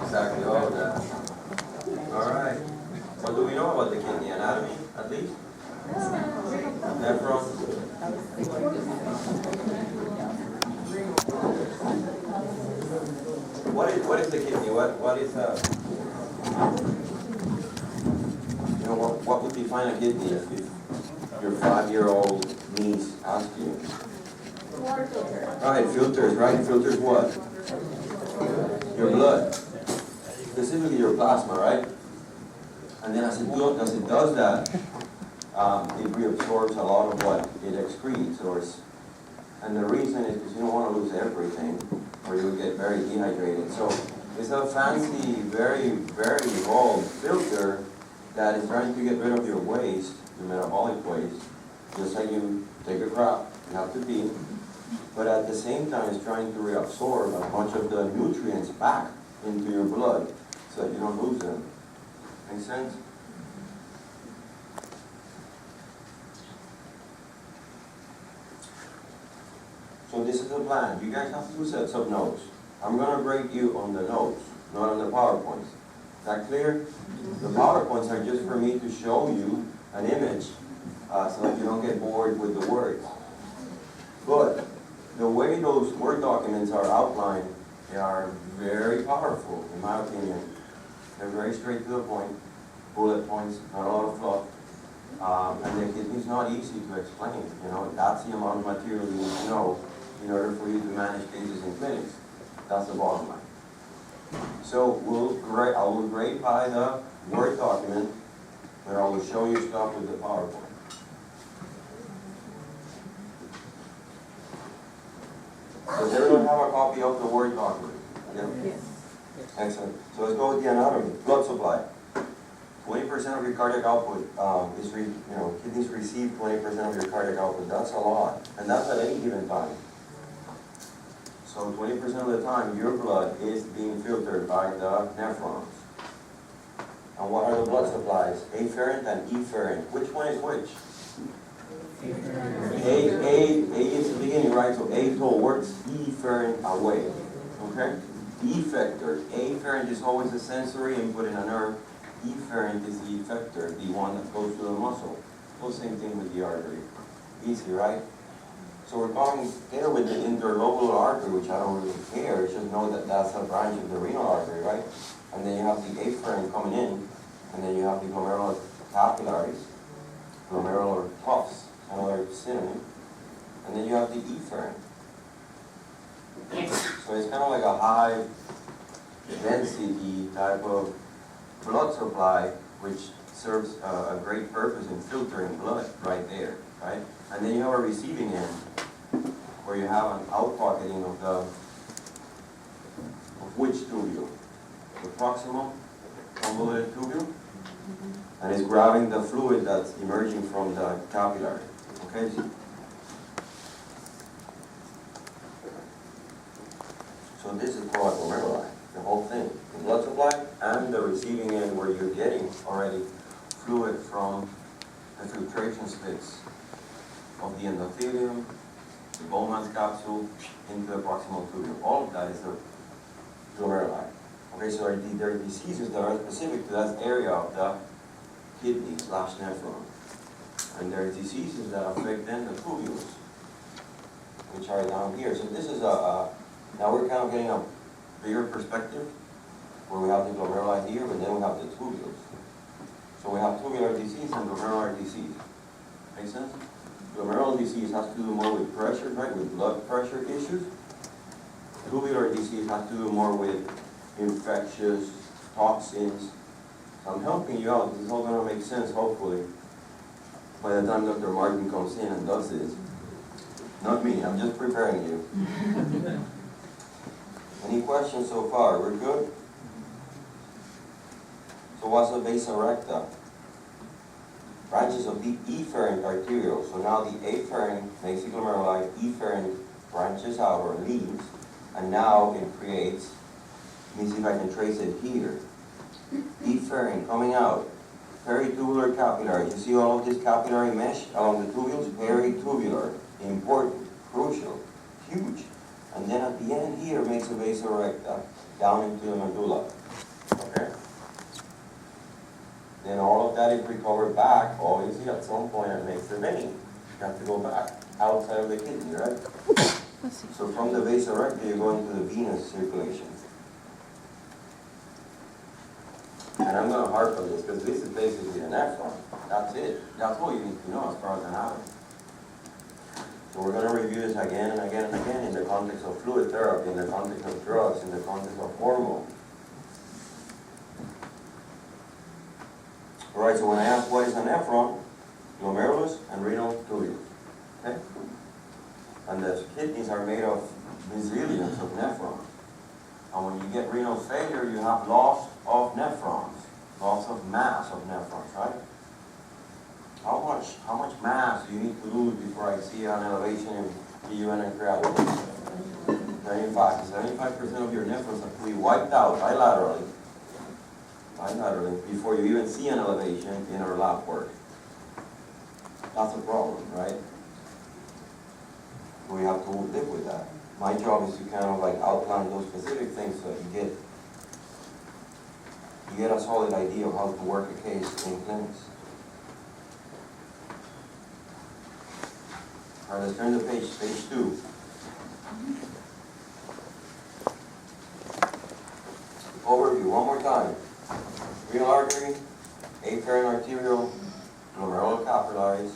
Exactly all of that. All right. What do we know about the kidney? Anatomy, at least? Nephron? What is the kidney? What is what would define a kidney if your 5-year-old niece asked you? Water filter. Right, filters, right? Filters what? Your blood. Specifically your plasma, right? And then as it does that, it reabsorbs a lot of what it excretes. And the reason is because you don't want to lose everything, or you'll get very dehydrated. So it's a fancy, very, very old filter that is trying to get rid of your waste, your metabolic waste, just like you take a crap, you have to pee. But at the same time, it's trying to reabsorb a bunch of the nutrients back into your blood so that you don't lose them. Make sense? So this is the plan. You guys have 2 sets of notes. I'm going to grade you on the notes, not on the PowerPoints. Is that clear? The PowerPoints are just for me to show you an image so that you don't get bored with the words. But the way those Word documents are outlined, they are very powerful, in my opinion. They're very straight to the point, bullet points, not a lot of fluff. And it's not easy to explain. That's the amount of material you need to know in order for you to manage cases in clinics. That's the bottom line. So I will grade by the Word document, but I will show you stuff with the PowerPoint. Does everyone have a copy of the Word document? Yeah? Yes. Excellent. So let's go with the anatomy. Blood supply. 20% of your cardiac output kidneys receive 20% of your cardiac output. That's a lot, and that's at any given time. So 20% of the time, your blood is being filtered by the nephrons. And what are the blood supplies? Afferent and efferent. Which one is which? A is the beginning, right? So A towards, efferent away. Okay? Effector. Afferent is always a sensory input in a nerve. Efferent is the effector, the one that goes to the muscle. So same thing with the artery. Easy, right? So we're going there with the interlobular artery, which I don't really care. It's just know that that's a branch of the renal artery, right? And then you have the afferent coming in, and then you have the glomerular capillaries, glomerular tufts, another synonym, and then you have the efferent. So it's kind of like a high density type of blood supply, which serves a great purpose in filtering blood right there, right? And then you have a receiving end, where you have an outpocketing of which tubule? The proximal convoluted tubule, and it's grabbing the fluid that's emerging from the capillary. Okay. So this is called a glomeruli, the whole thing, the blood supply and the receiving end, where you're getting already fluid from the filtration slits of the endothelium, the Bowman's capsule, into the proximal tubule. All of that is the glomeruli. Okay, so there are diseases that are specific to that area of the kidney/nephron. And there are diseases that affect then the tubules, which are down here. So this is now we're kind of getting a bigger perspective, where we have the glomeruli here, but then we have the tubules. So we have tubular disease and glomerular disease. Make sense? Glomerular disease has to do more with pressure, right? With blood pressure issues. Tubular disease has to do more with infectious toxins. So I'm helping you out. This is all going to make sense, hopefully, by the time Dr. Martin comes in and does this. Not me, I'm just preparing you. Any questions so far? We're good? So what's the vasa recta? Branches of the efferent arteriole. So now the afferent makes the glomeruli, efferent branches out or leaves, and now it creates, let me see if I can trace it here. Efferent coming out. Peritubular capillaries. You see all of this capillary mesh along the tubules? Peritubular. Important, crucial, huge. And then at the end here makes a vasa recta down into the medulla. Okay? Then all of that is recovered back, obviously at some point it makes the vein. You have to go back outside of the kidney, right? So from the vasa recta you go into the venous circulation. And I'm going to harp on this because this is basically the nephron. That's it. That's all you need to know as far as anatomy. So we're going to review this again and again and again in the context of fluid therapy, in the context of drugs, in the context of hormones. All right, so when I ask what is a nephron, glomerulus and renal tubules. Okay? And the kidneys are made of bazillions of nephrons. And when you get renal failure, you have loss of nephrons, loss of mass of nephrons, right? How much mass do you need to lose before I see an elevation in PUN and creatinine? 75% of your nephrons have to be wiped out bilaterally, before you even see an elevation in our lab work. That's a problem, right? We have to live with that. My job is to kind of like outline those specific things so that you get a solid idea of how to work a case in clinics. All right, let's turn to page 2. Overview, one more time. Renal artery, afferent arterial, glomerular capillaries,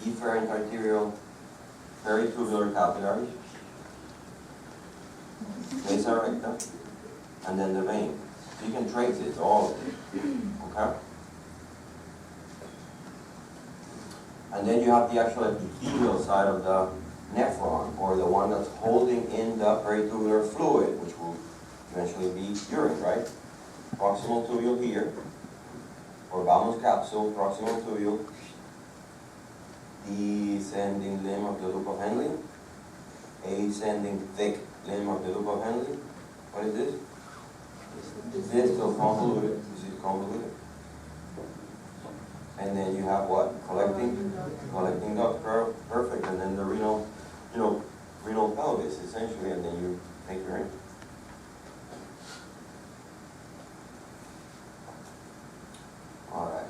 efferent arterial, peritubular capillaries, vasa recta, and then the vein. So you can trace it, all of it. Okay? And then you have the actual epithelial side of the nephron, or the one that's holding in the peritubular fluid, which will eventually be urine, right? Proximal tubule here, or Bowman's capsule, proximal tubule, descending limb of the loop of Henle, ascending thick limb of the loop of Henle. What is this? Distal convoluted. This is convoluted. And then you have what? Collecting duct, perfect. And then the renal, renal pelvis essentially, and then you take your in. All right.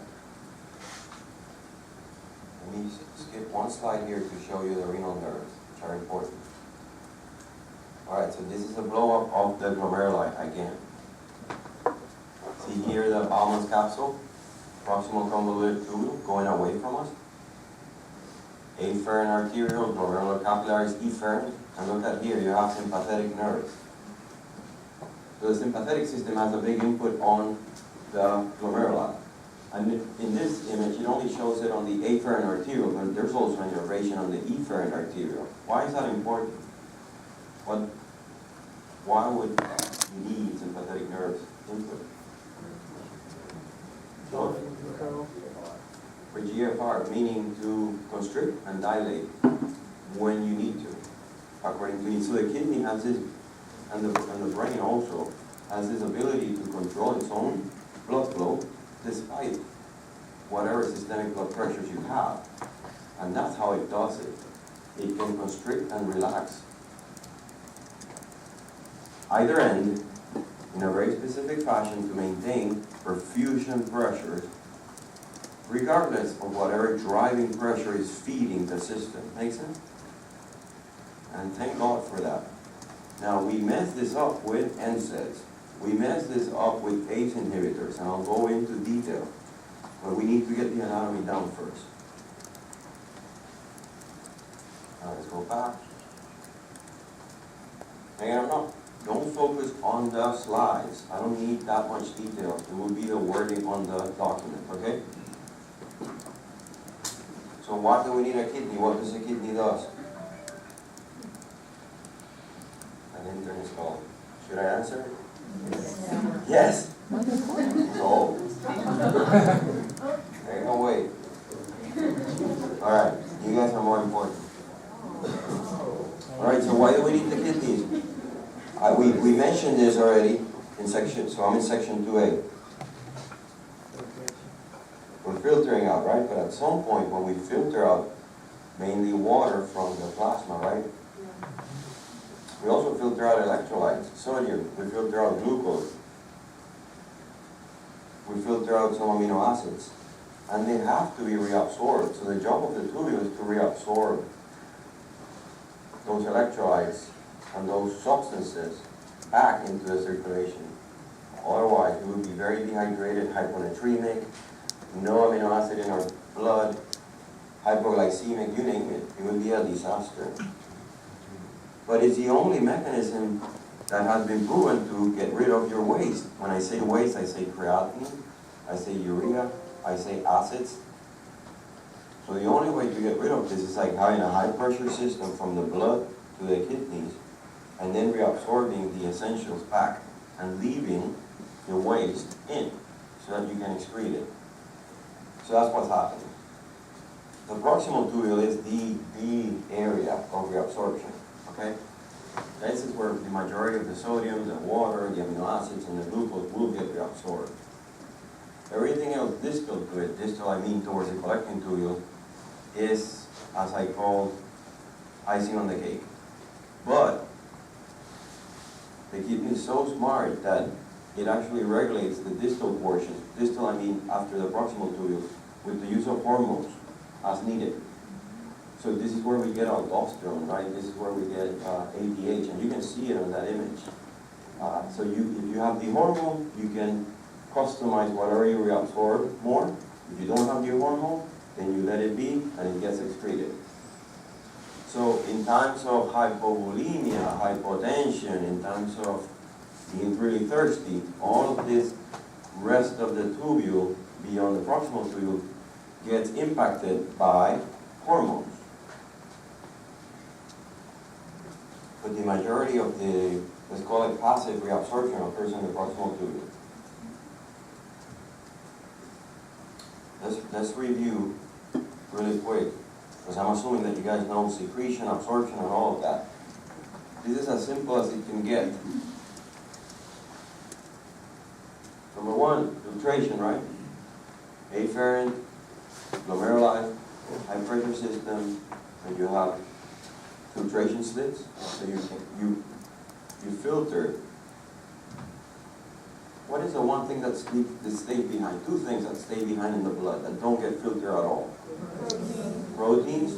Let me skip one slide here to show you the renal nerves, which are important. All right, so this is a blow up of the glomeruli again. See here the Bowman's capsule, proximal convoluted tubule going away from us. Afferent arterial, glomerular capillaries, efferent. And look at here, you have sympathetic nerves. So the sympathetic system has a big input on the glomeruli. And in this image, it only shows it on the afferent arterial, but there's also an innervation on the efferent arterial. Why is that important? Why would you need sympathetic nerves input? So, for GFR, meaning to constrict and dilate when you need to, according to needs. So the kidney has this, and the brain also has this ability to control its own blood flow despite whatever systemic blood pressures you have. And that's how it does it. It can constrict and relax either end in a very specific fashion to maintain perfusion pressures regardless of whatever driving pressure is feeding the system. Make sense? And thank God for that. Now we mess this up with NSAIDs. We mess this up with ACE inhibitors, and I'll go into detail. But we need to get the anatomy down first. Now let's go back. Again, don't focus on the slides. I don't need that much detail. It will be the wording on the document, okay? So why do we need a kidney? What does a kidney do? An intern is called. Should I answer? Yes. No. There you go, wait. Alright, you guys are more important. Alright, so why do we need the kidneys? We mentioned this already in section, so I'm in section 2A. We're filtering out, right? But at some point when we filter out mainly water from the plasma, right? We also filter out electrolytes, sodium, we filter out glucose, we filter out some amino acids, and they have to be reabsorbed. So the job of the tubule is to reabsorb those electrolytes and those substances back into the circulation. Otherwise, we would be very dehydrated, hyponatremic, no amino acid in our blood, hypoglycemic, you name it. It would be a disaster. But it's the only mechanism that has been proven to get rid of your waste. When I say waste, I say creatinine, I say urea, I say acids. So the only way to get rid of this is like having a high pressure system from the blood to the kidneys, and then reabsorbing the essentials back and leaving the waste in so that you can excrete it. So that's what's happening. The proximal tubule is the area of reabsorption, okay? This is where the majority of the sodium, the water, the amino acids, and the glucose will get reabsorbed. Everything else distal to it, distal I mean towards the collecting tubule, is, as I call, icing on the cake. But the kidney is so smart that it actually regulates the distal portions. Distal, I mean after the proximal tubule, with the use of hormones as needed. So this is where we get aldosterone, right? This is where we get ADH, and you can see it on that image. So if you have the hormone, you can customize whatever you reabsorb more. If you don't have the hormone, then you let it be, and it gets excreted. So in times of hypovolemia, hypotension, in times of being really thirsty, all of this rest of the tubule beyond the proximal tubule gets impacted by hormones. But the majority of the, let's call it passive reabsorption, occurs in the proximal tubule. Let's review really quick, because I'm assuming that you guys know secretion, absorption, and all of that. This is as simple as it can get. Number one, filtration, right? Afferent, glomeruli, high pressure system, and you have filtration slits. So you filter. What is the one thing that stays behind? Two things that stay behind in the blood that don't get filtered at all. Proteins.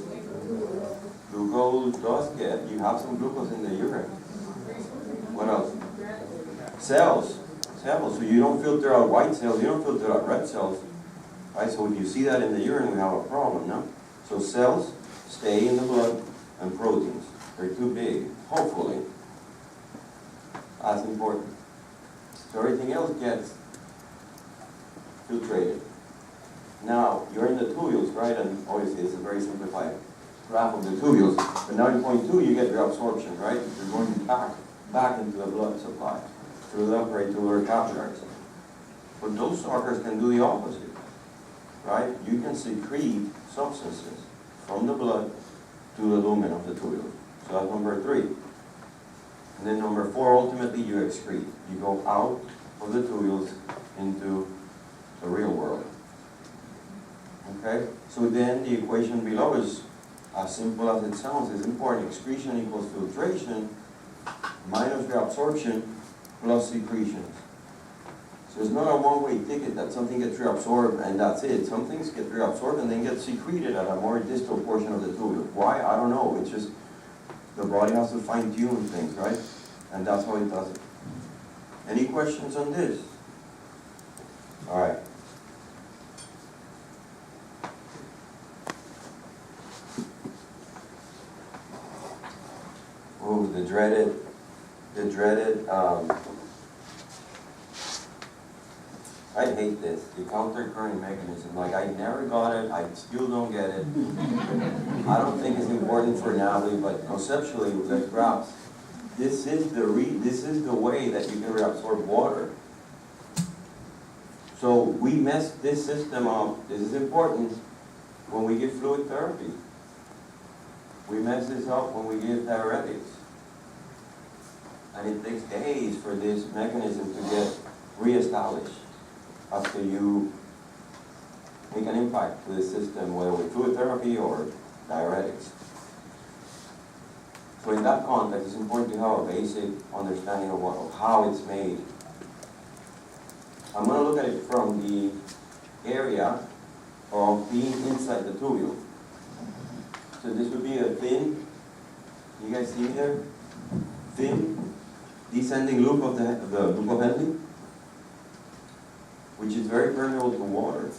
Glucose does get, you have some glucose in the urine. What else? Cells. So you don't filter out white cells, you don't filter out red cells. Right? So if you see that in the urine, we have a problem, no? So cells stay in the blood, and proteins. They're too big, hopefully. That's important. So everything else gets filtrated. Now, you're in the tubules, right? And obviously, it's a very simplified graph of the tubules. But now in point 2, you get reabsorption, right? You're going back into the blood supply through the peritubular capillaries. But those suckers can do the opposite, right? You can secrete substances from the blood to the lumen of the tubule. So that's number 3. And then number 4, ultimately you excrete. You go out of the tubules into the real world. Okay? So then the equation below is as simple as it sounds. It's important. Excretion equals filtration minus reabsorption plus secretions. So it's not a one-way ticket that something gets reabsorbed and that's it. Some things get reabsorbed and then get secreted at a more distal portion of the tubule. Why? I don't know. It's just the body has to fine-tune things, right? And that's how it does it. Any questions on this? All right. Oh, the dreaded, I hate this, the counter-current mechanism. Like, I never got it, I still don't get it. I don't think it's important for now, but conceptually, let's grasp. This is the way that you can reabsorb water. So we mess this system up. This is important when we give fluid therapy. We mess this up when we give diuretics. And it takes days for this mechanism to get reestablished after you make an impact to the system, whether with fluid therapy or diuretics. So in that context, it's important to have a basic understanding of how it's made. I'm going to look at it from the area of being inside the tubule. So this would be a thin, you guys see there? Thin descending loop of the loop of Henle, which is very permeable to water.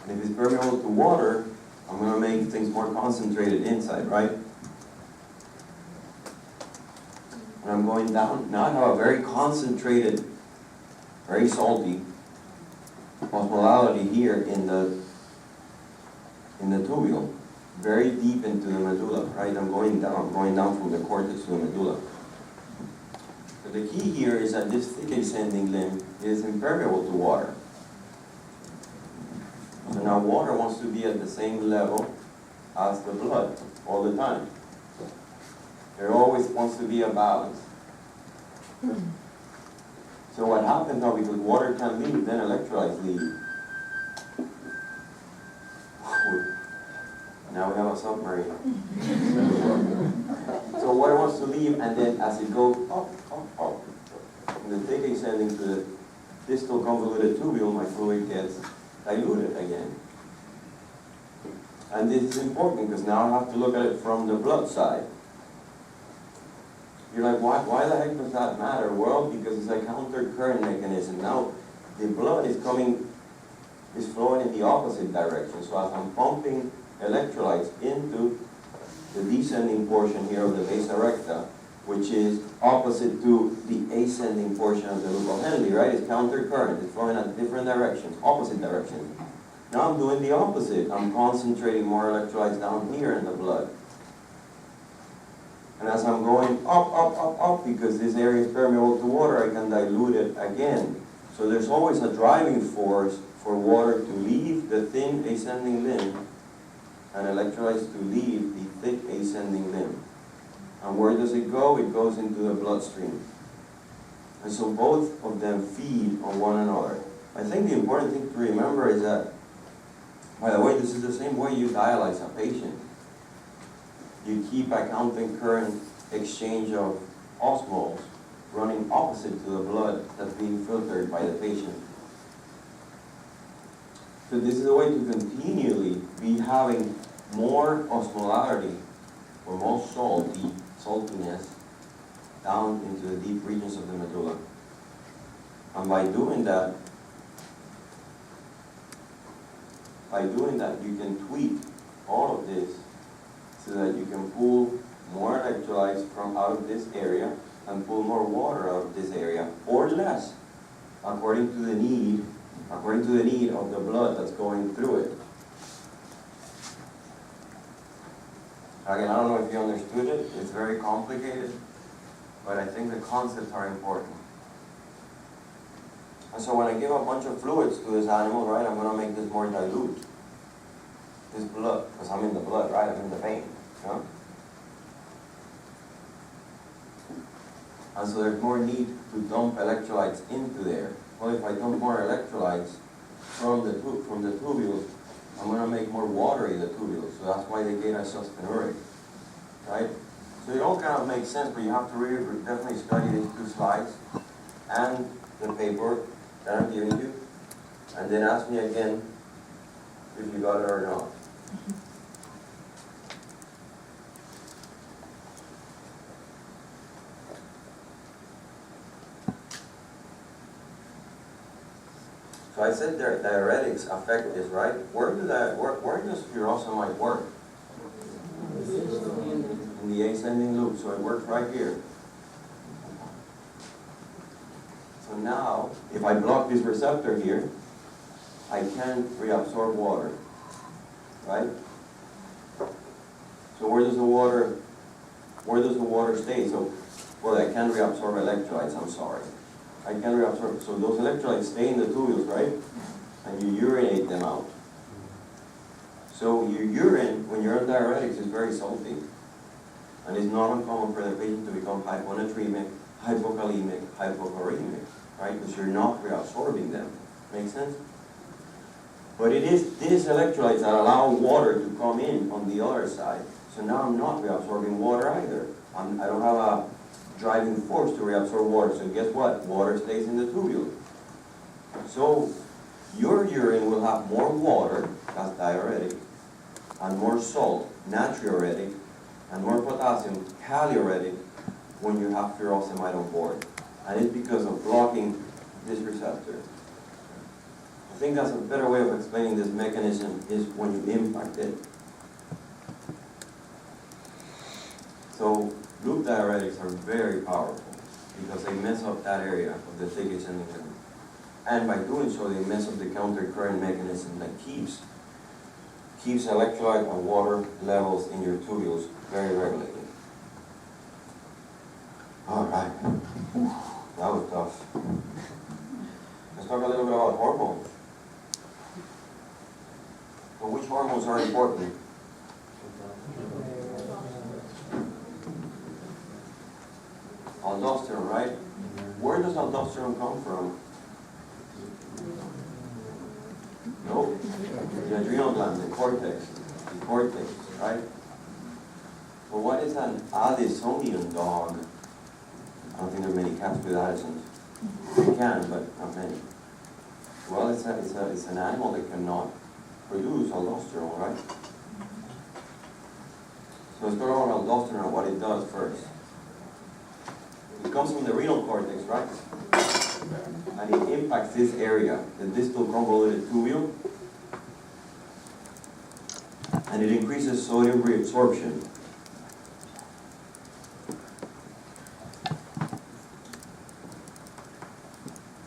And if it's permeable to water, I'm going to make things more concentrated inside, right? And I'm going down. Now I have a very concentrated, very salty osmolality here in the tubule, very deep into the medulla, right? I'm going down from the cortex to the medulla. So the key here is that this thick ascending limb is impermeable to water. So now water wants to be at the same level as the blood all the time. There always wants to be a balance. So what happens now, because water can leave, then electrolytes leave. Now we have a submarine. So water wants to leave, and then as it goes up, from the thick ascending to the distal convoluted tubule, my fluid gets diluted again. And this is important because now I have to look at it from the blood side. You're like, why the heck does that matter? Well, because it's a counter current mechanism. Now the blood is flowing in the opposite direction. So as I'm pumping electrolytes into the descending portion here of the vasa recta, which is opposite to the ascending portion of the loop of Henle, right? It's counter current. It's flowing in different directions, opposite directions. Now I'm doing the opposite. I'm concentrating more electrolytes down here in the blood. And as I'm going up, because this area is permeable to water, I can dilute it again. So there's always a driving force for water to leave the thin ascending limb and electrolytes to leave the thick ascending limb. And where does it go? It goes into the bloodstream. And so both of them feed on one another. I think the important thing to remember is that, by the way, this is the same way you dialyze a patient. You keep a counter current exchange of osmoles running opposite to the blood that's being filtered by the patient. So this is a way to continually be having more osmolarity or more saltiness down into the deep regions of the medulla. And by doing that, you can tweak all of this so that you can pull more electrolytes from out of this area and pull more water out of this area, or less, according to the need of the blood that's going through it. Again, I don't know if you understood it. It's very complicated, but I think the concepts are important. And so when I give a bunch of fluids to this animal, right, I'm going to make this more dilute. This blood, because I'm in the blood, right? I'm in the vein. Huh? And so there's more need to dump electrolytes into there. Well, if I dump more electrolytes from the tubule, I'm going to make more water in the tubule. So that's why they get isostenuric, right? So it all kind of makes sense, but you have to really definitely study these two slides and the paper that I'm giving you, and then ask me again if you got it or not. So I said diuretics affect this, right? Where does furosemide work? In the ascending loop, so it works right here. So now, if I block this receptor here, I can't reabsorb water, right? So where does the water stay? So, well, I can't reabsorb electrolytes, I'm sorry. I can't reabsorb. So those electrolytes stay in the tubules, right? And you urinate them out. So your urine, when you're on diuretics, is very salty. And it's not uncommon for the patient to become hyponatremic, hypokalemic, hypochloremic, right? Because you're not reabsorbing them. Make sense? But it is these electrolytes that allow water to come in on the other side. So now I'm not reabsorbing water either. I don't have a driving force to reabsorb water. So guess what? Water stays in the tubule. So your urine will have more water, that's diuretic, and more salt, natriuretic, and more potassium, caliuretic, when you have furosemide on board. And it's because of blocking this receptor. I think that's a better way of explaining this mechanism is when you impact it. So loop diuretics are very powerful because they mess up that area of the thick ascending current. And by doing so, they mess up the counter-current mechanism that keeps electrolyte and water levels in your tubules very regulated. All right. That was tough. Let's talk a little bit about hormones. So which hormones are important? Aldosterone, right? Where does aldosterone come from? No, the adrenal gland, the cortex, right? But what is an Addisonian dog? I don't think there are many cats with Addisons. They can, but not many. Well, it's an animal that cannot produce aldosterone, right? So let's talk about aldosterone and what it does first. It comes from the renal cortex, right? And it impacts this area, the distal convoluted tubule, and it increases sodium reabsorption.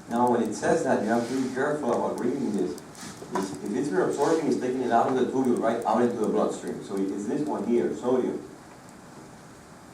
Now, when it says that, you have to be careful about reading this. If it's reabsorbing, it's taking it out of the tubule, right, out into the bloodstream. So it's this one here, sodium.